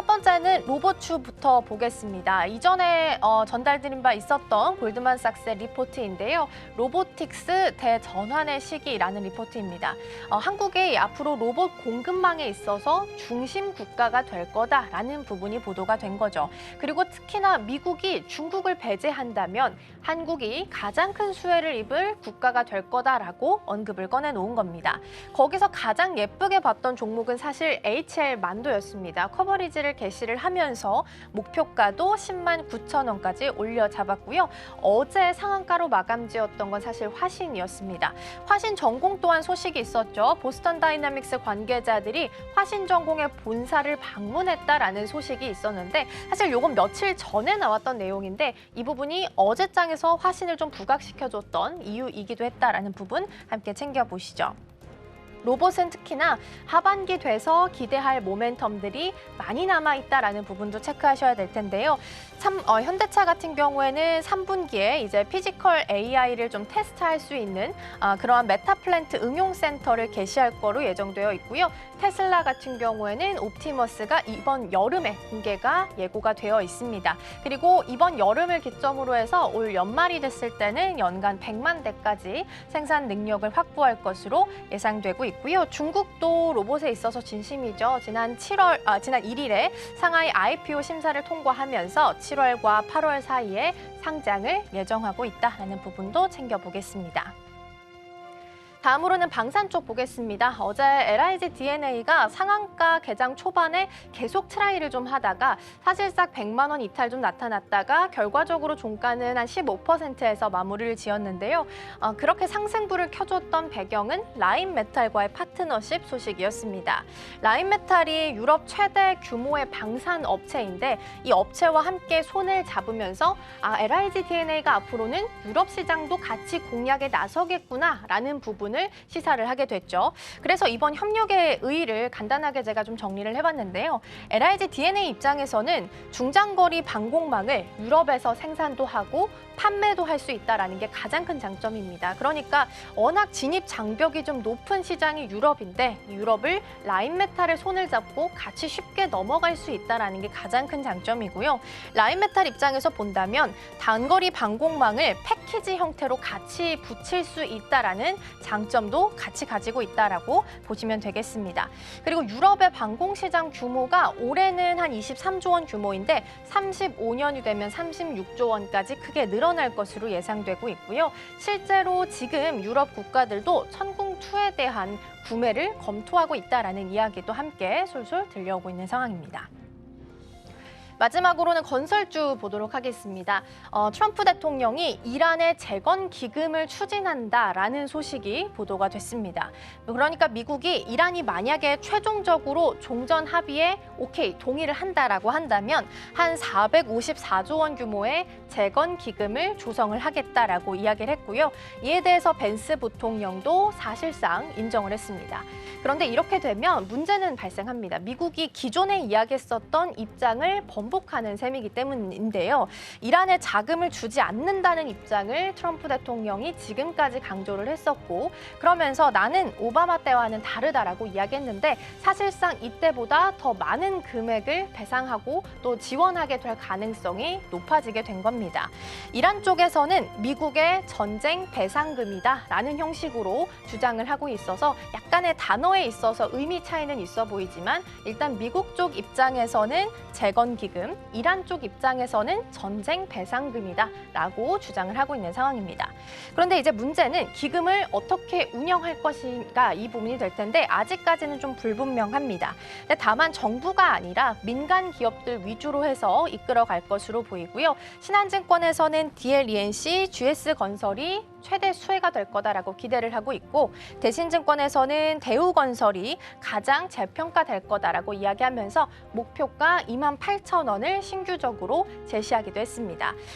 번째는 로봇추부터 보겠습니다. 이전에 전달드린 바 있었던 골드만삭스의 리포트인데요. 로보틱스 대전환의 시기라는 리포트입니다. 한국이 앞으로 로봇 공급망에 있어서 중심 국가가 될 거다라는 부분이 보도가 된 거죠. 그리고 특히나 미국이 중국을 배제한다면 한국이 가장 큰 수혜를 입을 국가가 될 거다라고 언급을 꺼내놓은 겁니다. 거기서 가장 예쁘게 봤던 종목은 사실 HL 만도였습니다. 커버리지를 개시를 하면서 목표가도 10만 9천 원까지 올려 잡았고요. 어제 상한가로 마감지었던 건 사실 화신이었습니다. 화신 전공 또한 소식이 있었죠. 보스턴 다이나믹스 관계자들이 화신 전공의 본사를 방문했다라는 소식이 있었는데 사실 요건 며칠 전에 나왔던 내용인데 이 부분이 어제장에서 화신을 좀 부각시켜줬던 이유이기도 했다라는 부분 함께 챙겨보시죠. 로봇은 특히나 하반기 돼서 기대할 모멘텀들이 많이 남아있다라는 부분도 체크하셔야 될 텐데요. 현대차 같은 경우에는 3분기에 이제 피지컬 AI를 좀 테스트할 수 있는 그러한 메타플랜트 응용센터를 개시할 거로 예정되어 있고요. 테슬라 같은 경우에는 옵티머스가 이번 여름에 공개가 예고가 되어 있습니다. 그리고 이번 여름을 기점으로 해서 올 연말이 됐을 때는 연간 100만 대까지 생산 능력을 확보할 것으로 예상되고 있고요. 중국도 로봇에 있어서 진심이죠. 지난 1일에 상하이 IPO 심사를 통과하면서 7월과 8월 사이에 상장을 예정하고 있다는 부분도 챙겨보겠습니다. 다음으로는 방산 쪽 보겠습니다. 어제 LIG DNA가 상한가 개장 초반에 계속 트라이를 좀 하다가 사실상 100만 원 이탈 좀 나타났다가 결과적으로 종가는 한 15%에서 마무리를 지었는데요. 그렇게 상승부를 켜줬던 배경은 라인메탈과의 파트너십 소식이었습니다. 라인메탈이 유럽 최대 규모의 방산 업체인데 이 업체와 함께 손을 잡으면서 LIG DNA가 앞으로는 유럽 시장도 같이 공략에 나서겠구나라는 부분을 시사를 하게 됐죠. 그래서 이번 협력의 의의를 간단하게 제가 좀 정리를 해봤는데요. LIG DNA 입장에서는 중장거리 방공망을 유럽에서 생산도 하고 판매도 할 수 있다는 게 가장 큰 장점입니다. 그러니까 워낙 진입 장벽이 좀 높은 시장이 유럽인데 유럽을 라인메탈의 손을 잡고 같이 쉽게 넘어갈 수 있다는 게 가장 큰 장점이고요. 라인메탈 입장에서 본다면 단거리 방공망을 패키지 형태로 같이 붙일 수 있다는 장점도 같이 가지고 있다라고 보시면 되겠습니다. 그리고 유럽의 방공시장 규모가 올해는 한 23조 원 규모인데 35년이 되면 36조 원까지 크게 늘어날 것으로 예상되고 있고요. 실제로 지금 유럽 국가들도 천궁2에 대한 구매를 검토하고 있다라는 이야기도 함께 솔솔 들려오고 있는 상황입니다. 마지막으로는 건설주 보도록 하겠습니다. 트럼프 대통령이 이란의 재건 기금을 추진한다라는 소식이 보도가 됐습니다. 그러니까 미국이 이란이 만약에 최종적으로 종전 합의에 오케이 동의를 한다라고 한다면 한 454조 원 규모의 재건 기금을 조성을 하겠다라고 이야기를 했고요. 이에 대해서 벤스 부통령도 사실상 인정을 했습니다. 그런데 이렇게 되면 문제는 발생합니다. 미국이 기존에 이야기했었던 입장을 번복하는 셈이기 때문인데요. 이란에 자금을 주지 않는다는 입장을 트럼프 대통령이 지금까지 강조를 했었고 그러면서 나는 오바마 때와는 다르다라고 이야기했는데 사실상 이때보다 더 많은 금액을 배상하고 또 지원하게 될 가능성이 높아지게 된 겁니다. 이란 쪽에서는 미국의 전쟁 배상금이다라는 형식으로 주장을 하고 있어서 약간의 단어에 있어서 의미 차이는 있어 보이지만 일단 미국 쪽 입장에서는 재건기금, 이란 쪽 입장에서는 전쟁 배상금이다라고 주장을 하고 있는 상황입니다. 그런데 이제 문제는 기금을 어떻게 운영할 것인가 이 부분이 될 텐데 아직까지는 좀 불분명합니다. 다만 정부가 아니라 민간 기업들 위주로 해서 이끌어갈 것으로 보이고요. 신한증권에서는 DLENC, GS건설이 최대 수혜가 될 거다라고 기대를 하고 있고 대신증권에서는 대우건설이 가장 재평가될 거다라고 이야기하면서 목표가 28,000원을 신규적으로 제시하기도 했습니다.